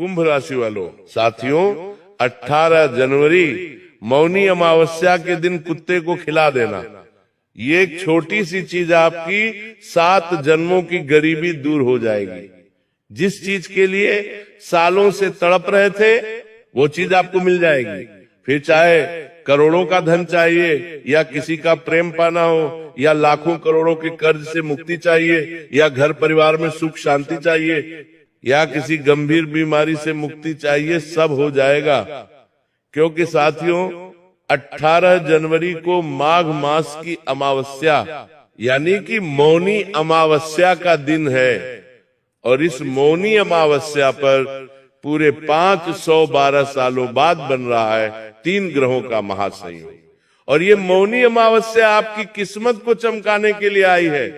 कुंभ राशि वालों, साथियों 18 जनवरी मौनी अमावस्या के दिन कुत्ते को खिला देना, ये एक छोटी सी चीज आपकी 7 जन्मों की गरीबी दूर हो जाएगी। जिस चीज के लिए सालों से तड़प रहे थे वो चीज आपको मिल जाएगी। फिर चाहे करोड़ों का धन चाहिए, या किसी का प्रेम पाना हो, या लाखों करोड़ों के कर्ज से मुक्ति चाहिए, या घर परिवार में सुख शांति चाहिए, या किसी गंभीर बीमारी से मुक्ति चाहिए, सब हो जाएगा। क्योंकि साथियों 18 जनवरी को माघ मास की अमावस्या यानी कि मौनी अमावस्या का दिन है, और इस मौनी अमावस्या पर पूरे 512 सालों बाद बन रहा है 3 ग्रहों का महासंयोग। और ये मौनी अमावस्या आपकी किस्मत को चमकाने के लिए आई है,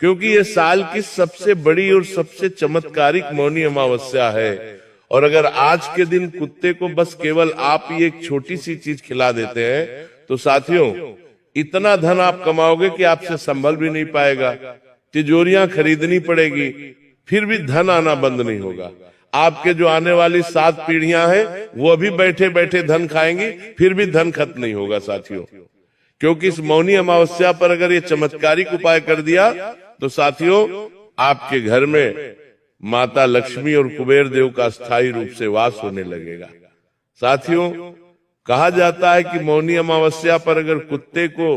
क्योंकि ये साल की सबसे बड़ी और सबसे चमत्कारिक मौनी अमावस्या है। और अगर आज के दिन कुत्ते को बस केवल आप ही एक छोटी सी चीज खिला देते हैं तो साथियों इतना धन आप कमाओगे कि आपसे संभल भी नहीं पाएगा। तिजोरियां खरीदनी पड़ेगी, फिर भी धन आना बंद नहीं होगा। आपके जो आने वाली 7 पीढ़ियां हैं वो अभी बैठे बैठे धन खाएंगी, फिर भी धन खत्म नहीं होगा साथियों। क्योंकि इस मौनी अमावस्या पर अगर ये चमत्कारिक उपाय कर दिया तो साथियों आपके घर में माता लक्ष्मी और कुबेर देव का स्थायी रूप से वास होने लगेगा। साथियों कहा जाता है कि मौनी अमावस्या पर अगर कुत्ते को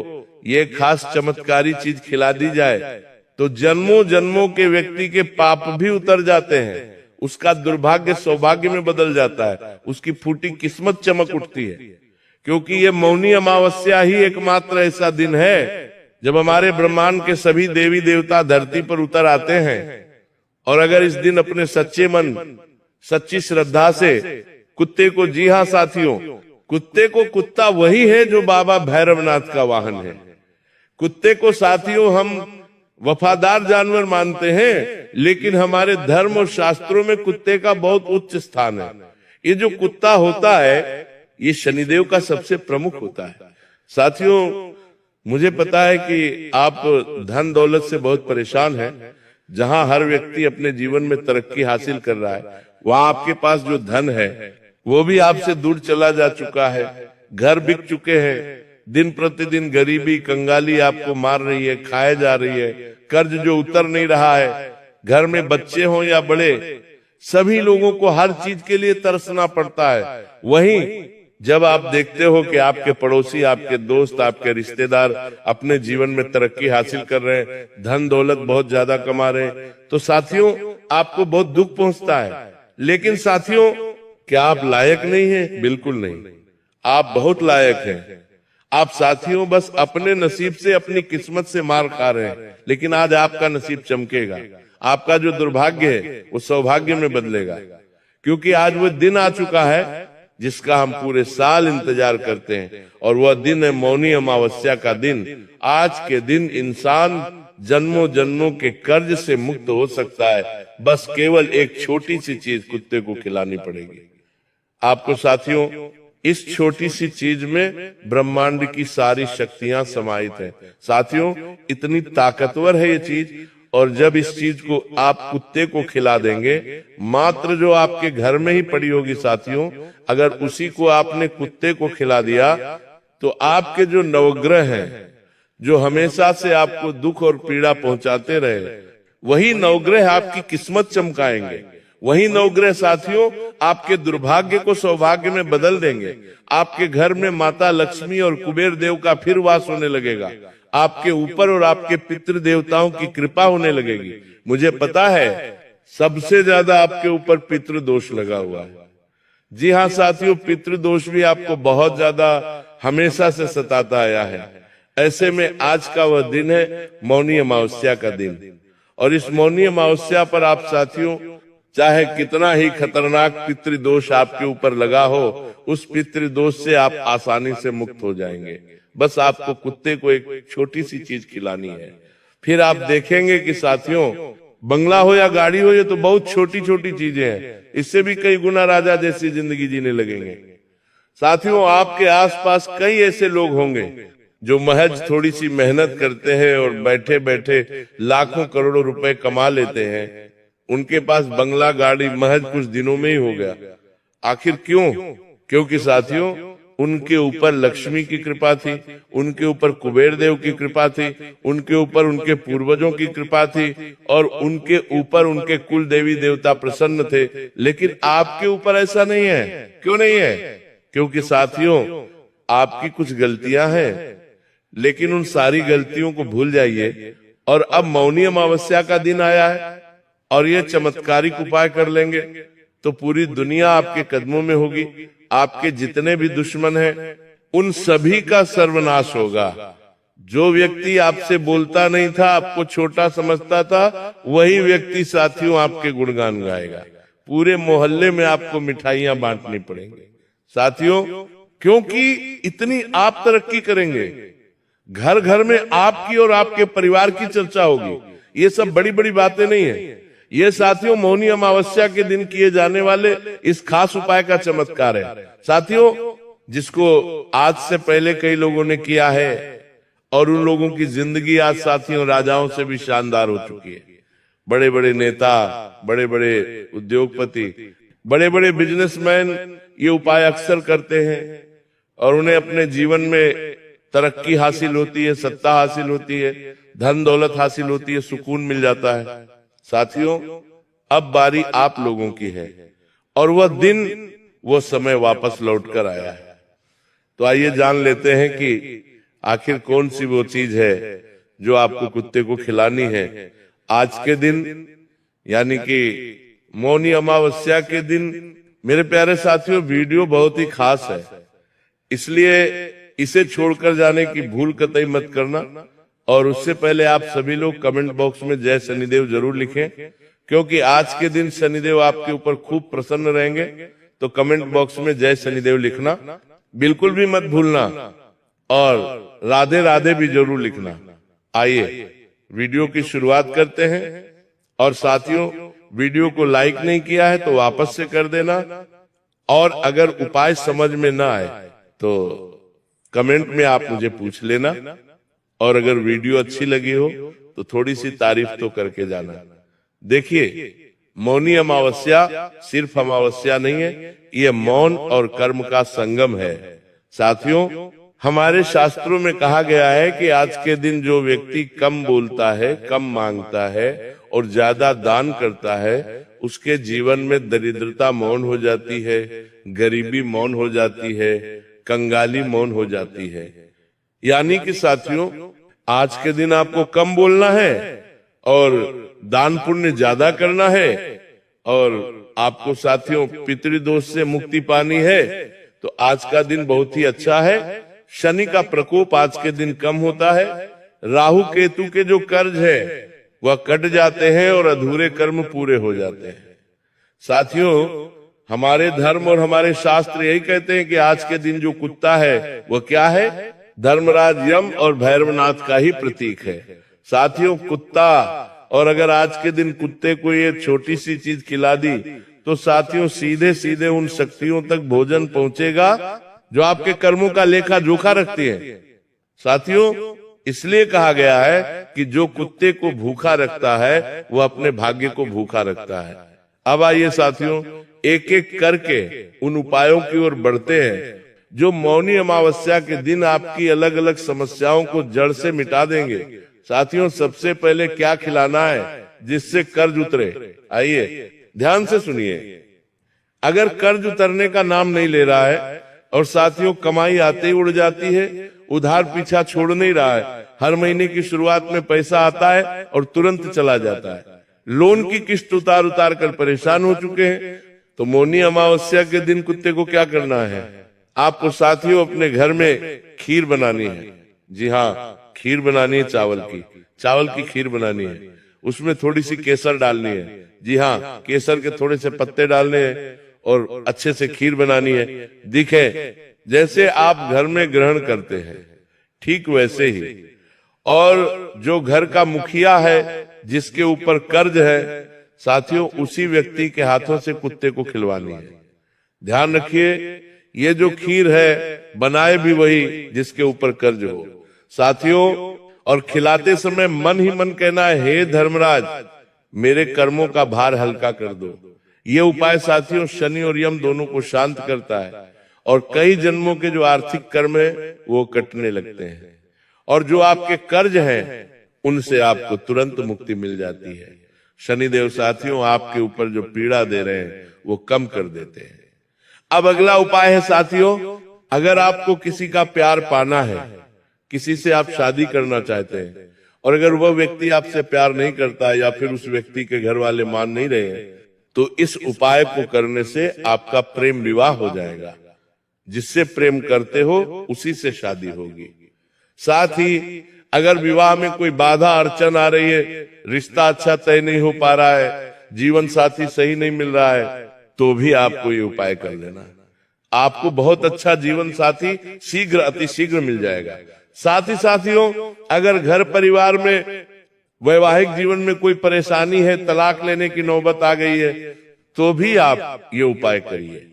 ये खास चमत्कारी चीज खिला दी जाए तो जन्मों जन्मों के व्यक्ति के पाप भी उतर जाते हैं, उसका दुर्भाग्य सौभाग्य में बदल जाता है, उसकी फूटी किस्मत चमक उठती है। क्योंकि ये मौनी अमावस्या ही एकमात्र ऐसा दिन है जब हमारे ब्रह्मांड के सभी देवी देवता धरती पर उतर आते हैं। और अगर इस दिन अपने सच्चे मन सच्ची श्रद्धा से कुत्ते को, जी हाँ साथियों, कुत्ते को कुत्ता वही है जो बाबा भैरवनाथ का वाहन है। कुत्ते को साथियों हम वफादार जानवर मानते हैं, लेकिन हमारे धर्म और शास्त्रों में कुत्ते का बहुत उच्च स्थान है। ये जो कुत्ता होता है ये शनिदेव का सबसे प्रमुख होता है। साथियों मुझे पता है कि आप धन दौलत से बहुत परेशान हैं। जहां हर व्यक्ति अपने जीवन में तरक्की हासिल कर रहा है वहां आपके पास जो धन है वो भी आपसे दूर चला जा चुका है। घर बिक चुके हैं, दिन प्रतिदिन गरीबी कंगाली आपको मार रही है, खाए जा रही है, कर्ज जो उतर नहीं रहा है, घर में बच्चे हों या बड़े सभी लोगों को हर चीज के लिए तरसना पड़ता है। वहीं जब आप देखते हो कि आपके पड़ोसी, आपके दोस्त, आपके रिश्तेदार अपने जीवन में तरक्की हासिल कर रहे हैं, धन दौलत बहुत ज्यादा कमा रहे हैं, तो साथियों आपको बहुत दुख पहुंचता है। लेकिन साथियों क्या आप लायक नहीं हैं? बिल्कुल नहीं, आप बहुत लायक हैं। आप साथियों बस अपने नसीब से, अपनी किस्मत से मार खा रहे हैं। लेकिन आज आपका नसीब चमकेगा, आपका जो दुर्भाग्य है वो सौभाग्य में बदलेगा। क्योंकि आज वो दिन आ चुका है जिसका हम पूरे साल इंतजार करते हैं, और वह दिन है मौनी अमावस्या का दिन। आज के दिन इंसान जन्मों जन्मों के कर्ज से मुक्त हो सकता है, बस केवल एक छोटी सी चीज कुत्ते को खिलानी पड़ेगी आपको। साथियों इस छोटी सी चीज में ब्रह्मांड की सारी शक्तियां समाहित हैं। साथियों इतनी ताकतवर है ये चीज, और जब इस चीज को आप कुत्ते को खिला देंगे, मात्र जो आपके घर में ही पड़ी होगी साथियों, अगर उसी को आपने कुत्ते को खिला दिया तो आपके जो नवग्रह हैं जो हमेशा से आपको दुख और पीड़ा पहुंचाते रहे, वही नवग्रह आपकी किस्मत चमकाएंगे। वही नवग्रह साथियों आपके दुर्भाग्य को सौभाग्य में बदल देंगे। आपके घर में माता लक्ष्मी और कुबेर देव का फिर वास होने लगेगा। आपके ऊपर और आपके पितृ देवताओं की कृपा होने लगेगी। मुझे पता है सबसे ज्यादा आपके ऊपर पितृ दोष लगा हुआ है। जी हाँ साथियों, पितृ दोष भी आपको बहुत ज्यादा हमेशा से सताता आया है। ऐसे में आज का वह दिन है मौनी अमावस्या का दिन, और इस मौनी अमावस्या पर आप साथियों चाहे कितना ही खतरनाक पितृदोष आपके ऊपर लगा हो, उस पितृदोष से आप आसानी से मुक्त हो जाएंगे। बस आपको कुत्ते को एक छोटी सी चीज खिलानी है, फिर आप देखेंगे कि साथियों बंगला हो या गाड़ी हो, ये तो बहुत छोटी छोटी चीजें हैं, इससे भी कई गुना राजा जैसी जिंदगी जीने लगेंगे। साथियों आपके आसपास कई ऐसे लोग होंगे जो महज थोड़ी सी मेहनत करते हैं और बैठे बैठे लाखों करोड़ों रुपए कमा लेते हैं। उनके पास बंगला गाड़ी महज कुछ दिनों में ही हो गया। आखिर क्यों? क्योंकि साथियों, उनके ऊपर लक्ष्मी की कृपा थी, उनके ऊपर कुबेर देव की कृपा थी, उनके ऊपर उनके पूर्वजों की कृपा थी, और उनके ऊपर उनके कुल देवी देवता प्रसन्न थे। लेकिन आपके ऊपर ऐसा नहीं है। क्यों नहीं है? क्योंकि साथियों, आपकी कुछ गलतियां हैं, लेकिन उन सारी गलतियों को भूल जाइए। और अब मौनी अमावस्या का दिन आया है और ये चमत्कारिक उपाय कर लेंगे तो पूरी दुनिया आपके कदमों में होगी। आपके जितने भी दुश्मन हैं उन सभी का सर्वनाश होगा। जो व्यक्ति आपसे बोलता नहीं था, आपको छोटा समझता था, वही व्यक्ति साथियों आपके गुणगान गाएगा। पूरे मोहल्ले में आपको मिठाइयां बांटनी पड़ेंगी साथियों, क्योंकि इतनी आप तरक्की करेंगे। घर घर में आपकी और आपके परिवार की चर्चा होगी। ये सब बड़ी बड़ी बातें नहीं है, ये साथियों मौनी अमावस्या के दिन किए जाने वाले इस खास उपाय का चमत्कार है साथियों, जिसको आज से पहले कई लोगों ने किया है और उन लोगों की जिंदगी आज साथियों राजाओं से भी शानदार हो चुकी है। बड़े बड़े नेता, बड़े बड़े उद्योगपति, बड़े बड़े बिजनेसमैन ये उपाय अक्सर करते हैं और उन्हें अपने जीवन में तरक्की हासिल होती है, सत्ता हासिल होती है, धन दौलत हासिल होती है, सुकून मिल जाता है। साथियों, अब बारी आप लोगों की है और वह दिन, वो समय वापस लौट कर आया है। तो आइए जान लेते हैं कि आखिर कौन सी वो चीज है जो आपको कुत्ते को खिलानी है आज के दिन, यानी कि मौनी अमावस्या के दिन। मेरे प्यारे साथियों, वीडियो बहुत ही खास है, इसलिए इसे छोड़कर जाने की भूल कतई मत करना। और उससे पहले आप सभी लोग कमेंट बॉक्स में जय शनिदेव जरूर लिखें, क्योंकि आज के दिन शनिदेव आपके ऊपर खूब प्रसन्न रहेंगे। तो कमेंट बॉक्स में जय शनिदेव लिखना बिल्कुल भी मत भूलना और राधे राधे भी जरूर लिखना। आइए वीडियो की शुरुआत करते हैं। और साथियों, वीडियो को लाइक नहीं किया है तो वापस से कर देना, और अगर उपाय समझ में ना आए तो कमेंट में आप मुझे पूछ लेना, और अगर वीडियो अच्छी लगी हो तो थोड़ी सी तारीफ तो करके जाना। देखिए, मौनी अमावस्या सिर्फ अमावस्या नहीं है, ये मौन और कर्म का संगम है साथियों। हमारे शास्त्रों में कहा गया है कि आज के दिन जो व्यक्ति कम बोलता है, कम मांगता है और ज्यादा दान करता है, उसके जीवन में दरिद्रता मौन हो जाती है, गरीबी मौन हो जाती है, कंगाली मौन हो जाती है। यानी कि साथियों, आज के दिन आपको कम बोलना है और दान पुण्य ज्यादा करना है, और आपको साथियों पितृदोष से मुक्ति पानी है तो आज का दिन बहुत ही अच्छा है। शनि का प्रकोप आज के दिन कम होता है, राहु केतु के जो कर्ज है वह कट जाते हैं और अधूरे कर्म पूरे हो जाते हैं। साथियों, हमारे धर्म और हमारे शास्त्र यही कहते हैं कि आज के दिन जो कुत्ता है वह क्या है? धर्मराज यम और भैरवनाथ का ही प्रतीक है साथियों, कुत्ता। और अगर आज के दिन कुत्ते को ये छोटी सी चीज खिला दी तो साथियों सीधे सीधे उन शक्तियों तक भोजन पहुंचेगा जो आपके कर्मों का लेखा जोखा रखती है साथियों। इसलिए कहा गया है कि जो कुत्ते को भूखा रखता है वह अपने भाग्य को भूखा रखता है। अब आइए साथियों, एक एक करके उन उपायों की ओर बढ़ते हैं जो मौनी अमावस्या के दिन आपकी अलग अलग समस्याओं को जड़ से मिटा देंगे। साथियों, सबसे पहले क्या खिलाना है जिससे कर्ज उतरे? आइए ध्यान से सुनिए। अगर कर्ज उतरने का नाम नहीं ले रहा है और साथियों कमाई आते ही उड़ जाती है, उधार पीछा छोड़ नहीं रहा है, हर महीने की शुरुआत में पैसा आता है और तुरंत चला जाता है, लोन की किस्त उतार उतार कर परेशान हो चुके हैं, तो मौनी अमावस्या के दिन कुत्ते को क्या करना है? आपको साथियों अपने घर में खीर बनानी है। जी हाँ, खीर बनानी है, चावल की खीर बनानी है। उसमें थोड़ी सी केसर डालनी है। जी हाँ, केसर के थोड़े से पत्ते डालने हैं और अच्छे से खीर बनानी है। दिखे जैसे आप घर में ग्रहण करते हैं ठीक वैसे ही। और जो घर का मुखिया है, जिसके ऊपर कर्ज है, साथियों उसी व्यक्ति के हाथों से कुत्ते को खिलवानी है। ध्यान रखिए, ये जो खीर है बनाए भी वही जिसके ऊपर कर्ज हो साथियों। और खिलाते समय मन ही मन कहना है, हे धर्मराज मेरे कर्मों का भार हल्का कर दो। ये उपाय साथियों शनि और यम दोनों को शांत करता है और कई जन्मों के जो आर्थिक कर्म है वो कटने लगते हैं और जो आपके कर्ज हैं उनसे आपको तुरंत मुक्ति मिल जाती है। शनिदेव साथियों आपके ऊपर जो पीड़ा दे रहे हैं वो कम कर देते हैं। अब अगला उपाय है साथियों, अगर आपको किसी का प्यार पाना है, किसी से आप शादी करना चाहते हैं और अगर वह व्यक्ति आपसे प्यार नहीं करता या फिर उस व्यक्ति के घर वाले मान नहीं रहे हैं, तो इस उपाय को करने से आपका प्रेम विवाह हो जाएगा। जिससे प्रेम करते हो उसी से शादी होगी। साथ ही अगर विवाह में कोई बाधा अड़चन आ रही है, रिश्ता अच्छा तय नहीं हो पा रहा है, जीवन साथी सही नहीं मिल रहा है, तो भी आपको ये उपाय कर लेना। आपको बहुत अच्छा जीवन साथी शीघ्र अतिशीघ्र मिल जाएगा। साथ ही साथियों अगर घर परिवार में वैवाहिक जीवन में कोई परेशानी है, तलाक लेने की नौबत आ गई है, तो भी आप ये उपाय करिए।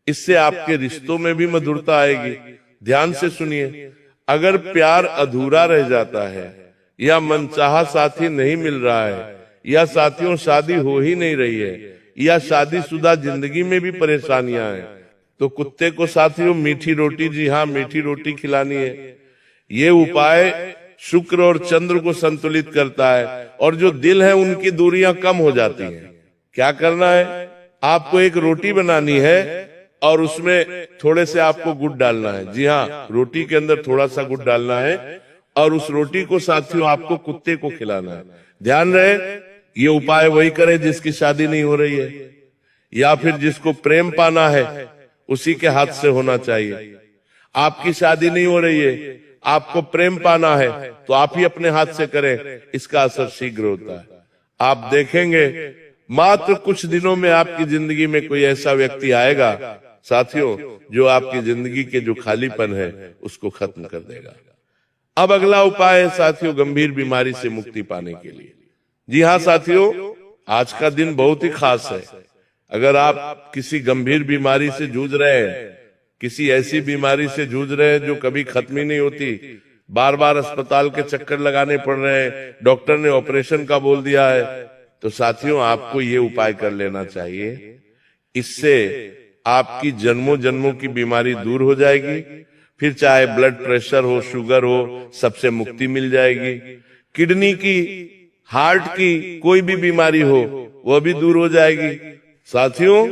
इससे आपके रिश्तों में भी मधुरता आएगी। ध्यान से सुनिए, अगर प्यार अधूरा रह जाता है या मनचाहा साथी नहीं मिल रहा है या साथियों शादी हो ही नहीं रही है या शादीशुदा जिंदगी में भी परेशानियां हैं, तो कुत्ते को साथियों मीठी रोटी, जी हाँ मीठी रोटी खिलानी है। ये उपाय शुक्र और चंद्र को संतुलित करता है और जो दिल है उनकी दूरियां कम हो जाती हैं। क्या करना है, आपको एक रोटी बनानी है और उसमें थोड़े से आपको गुड़ डालना है। जी हाँ, रोटी के अंदर थोड़ा सा गुड़ डालना है और उस रोटी को साथियों आपको कुत्ते को खिलाना है। ध्यान रहे ये उपाय वही करे जिसकी शादी नहीं हो रही है या फिर जिसको प्रेम पाना है उसी के हाथ से होना चाहिए। आपकी शादी नहीं हो रही है, आपको प्रेम पाना है, तो आप ही अपने हाथ से करें, इसका असर शीघ्र होता है। आप देखेंगे मात्र कुछ दिनों में आपकी जिंदगी में कोई ऐसा व्यक्ति आएगा साथियों जो आपकी जिंदगी के जो खालीपन है उसको खत्म कर देगा। अब अगला उपाय है साथियों गंभीर बीमारी से मुक्ति पाने के लिए। जी हाँ साथियों, आज का दिन बहुत ही खास है। अगर आप किसी गंभीर बीमारी से जूझ रहे हैं, किसी ऐसी बीमारी से जूझ रहे हैं जो कभी खत्म ही नहीं होती, बार बार अस्पताल के चक्कर लगाने पड़ रहे हैं, डॉक्टर ने ऑपरेशन का बोल दिया है, तो साथियों आपको ये उपाय कर लेना चाहिए। इससे आपकी जन्मों जन्मों की बीमारी दूर हो जाएगी। फिर चाहे ब्लड प्रेशर हो, शुगर हो, सबसे मुक्ति मिल जाएगी। किडनी की, हार्ट की कोई भी बीमारी हो वह भी दूर हो जाएगी। साथियों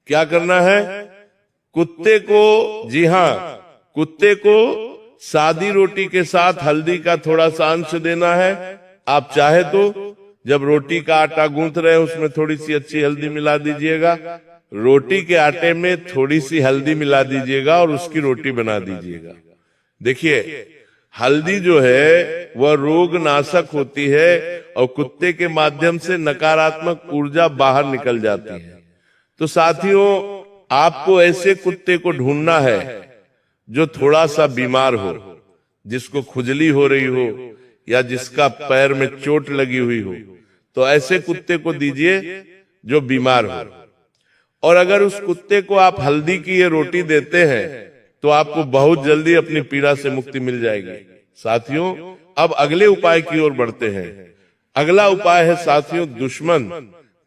क्या करना है, कुत्ते को, जी हाँ कुत्ते को सादी रोटी के साथ हल्दी का थोड़ा सा अंश देना है। आप चाहे तो जब रोटी का आटा गूंथ रहे उसमें थोड़ी सी अच्छी हल्दी मिला दीजिएगा, रोटी के आटे में थोड़ी सी हल्दी मिला दीजिएगा और उसकी रोटी बना दीजिएगा। देखिए हल्दी जो है वह रोग नाशक होती है और कुत्ते के माध्यम से नकारात्मक ऊर्जा बाहर निकल जाती है। तो साथियों आपको ऐसे कुत्ते को ढूंढना है जो थोड़ा सा बीमार हो, जिसको खुजली हो रही हो या जिसका पैर में चोट लगी हुई हो, तो ऐसे कुत्ते को दीजिए जो बीमार हो। और अगर उस कुत्ते को आप हल्दी की ये रोटी देते हैं तो आपको बहुत जल्दी अपनी पीड़ा से मुक्ति मिल जाएगी। साथियों अब अगले उपाय की ओर बढ़ते हैं। अगला उपाय है साथियों दुश्मन,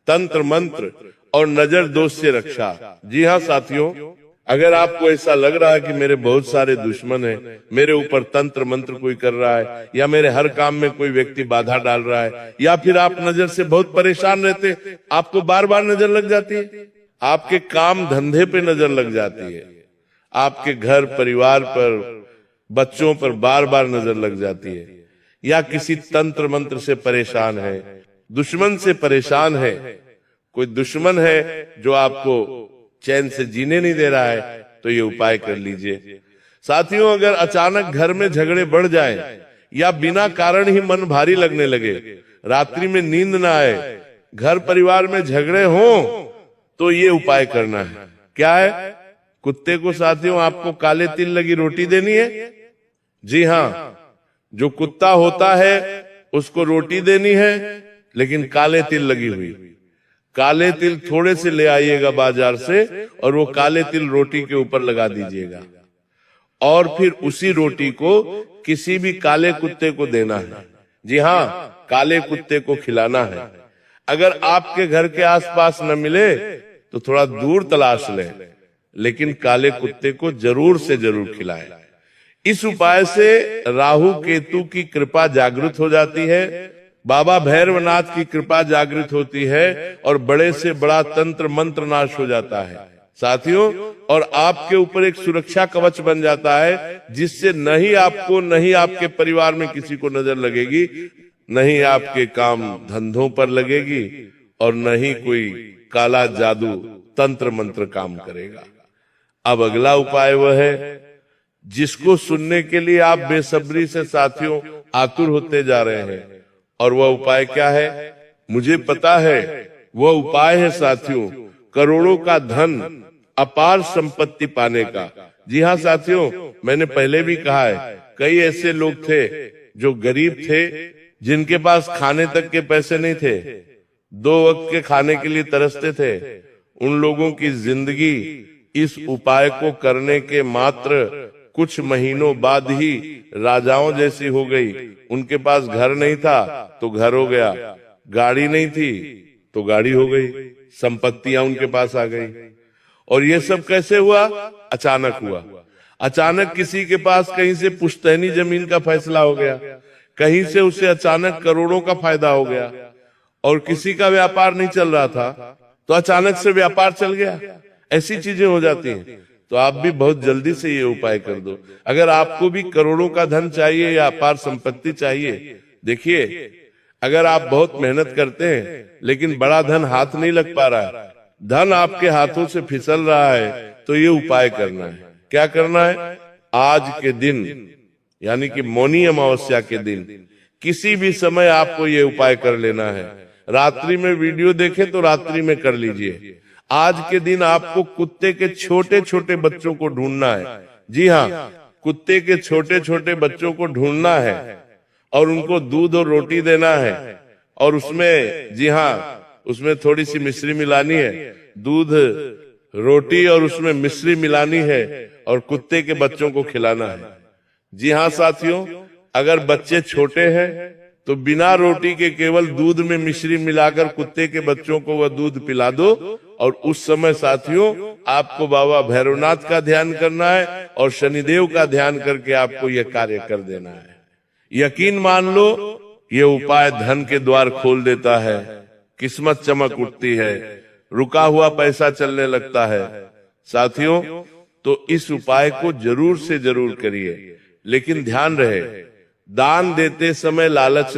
तंत्र मंत्र और नजर दोष से रक्षा। जी हाँ साथियों, अगर आपको ऐसा लग रहा है कि मेरे बहुत सारे दुश्मन हैं, मेरे ऊपर तंत्र मंत्र कोई कर रहा है या मेरे हर काम में कोई व्यक्ति बाधा डाल रहा है या फिर आप नजर से बहुत परेशान रहते, आपको बार बार नजर लग जाती है, आपके काम धंधे पे नजर लग जाती है, आपके घर परिवार पर, बच्चों पर बार बार नजर लग जाती है, या किसी तंत्र मंत्र से परेशान है, दुश्मन से परेशान है, कोई दुश्मन है जो आपको चैन से जीने नहीं दे रहा है, तो ये उपाय कर लीजिए। साथियों अगर अचानक घर में झगड़े बढ़ जाएं या बिना कारण ही मन भारी लगने लगे, रात्रि में नींद ना आए, घर परिवार में झगड़े हों, तो ये उपाय करना है। क्या है, कुत्ते को साथियों आपको काले तिल लगी रोटी देनी है। जी हाँ, जो कुत्ता होता है उसको रोटी देनी है लेकिन काले तिल लगी हुई। काले तिल थोड़े से ले आइएगा बाजार से और वो काले तिल रोटी के ऊपर लगा दीजिएगा और फिर उसी रोटी को किसी भी काले कुत्ते को देना है। जी हाँ, काले कुत्ते को खिलाना है। अगर आपके घर के आसपास न मिले तो थोड़ा दूर तलाश लें, लेकिन काले कुत्ते को जरूर से जरूर खिलाएं। इस उपाय से राहु केतु की कृपा जागृत हो जाती है, बाबा भैरवनाथ की कृपा जागृत होती है और बड़े से बड़ा तंत्र मंत्र नाश हो जाता है साथियों। और आपके ऊपर एक सुरक्षा कवच बन जाता है, जिससे नहीं आपको नहीं आपके परिवार में किसी को नजर लगेगी, नहीं आपके काम धंधों पर लगेगी और नहीं कोई काला जादू तंत्र मंत्र काम करेगा। अब अगला उपाय वह है जिसको सुनने के लिए आप बेसब्री से साथियों आतुर होते जा रहे हैं। और वह उपाय क्या है? मुझे पता है वह उपाय है साथियों करोड़ों का धन, अपार संपत्ति पाने का। जी हाँ साथियों, मैंने पहले भी कहा है, कई ऐसे लोग थे जो गरीब थे, जिनके पास खाने तक के पैसे नहीं थे, 2 वक्त के खाने के लिए तरसते थे। उन लोगों की जिंदगी इस उपाय को करने के मात्र कुछ महीनों बाद ही राजाओं जैसी हो गई। उनके पास घर नहीं था तो घर हो गया, गाड़ी नहीं थी तो गाड़ी हो गई, संपत्तियां उनके पास आ गई। और ये सब कैसे हुआ? अचानक हुआ। अचानक किसी के पास कहीं से पुश्तैनी जमीन का फैसला हो गया, कहीं से उसे अचानक करोड़ों का फायदा हो गया। और किसी का व्यापार नहीं चल रहा था तो अचानक से व्यापार चल गया। ऐसी चीजें हो जाती हैं। तो आप भी बहुत जल्दी से ये उपाय कर दो। अगर आपको भी करोड़ों का धन चाहिए या अपार संपत्ति चाहिए, देखिए अगर आप बहुत मेहनत करते हैं लेकिन बड़ा धन हाथ नहीं लग पा रहा है, धन आपके हाथों से फिसल रहा है, तो ये उपाय करना है। क्या करना है? आज के दिन यानी कि मौनी अमावस्या के दिन किसी भी समय आपको ये उपाय कर लेना है। रात्रि में वीडियो देखें तो रात्रि में कर लीजिए। आज के दिन आपको कुत्ते के छोटे छोटे बच्चों को ढूंढना है। जी हाँ, कुत्ते के छोटे छोटे बच्चों को ढूंढना है और उनको दूध और रोटी देना है। और उसमें जी हाँ, उसमें थोड़ी सी मिश्री मिलानी है, दूध रोटी और उसमें मिश्री मिलानी है और कुत्ते के बच्चों को खिलाना है। जी हाँ साथियों, अगर बच्चे छोटे हैं तो बिना रोटी के केवल दूध में मिश्री मिलाकर कुत्ते के बच्चों को वह दूध पिला दो। और उस समय साथियों आपको बाबा भैरवनाथ का ध्यान करना है और शनिदेव का ध्यान करके आपको यह कार्य कर देना है। यकीन मान लो, ये उपाय धन के द्वार खोल देता है, किस्मत चमक उठती है, रुका हुआ पैसा चलने लगता है। साथियों, तो इस उपाय को जरूर से जरूर करिए, लेकिन ध्यान रहे दान देते समय लालच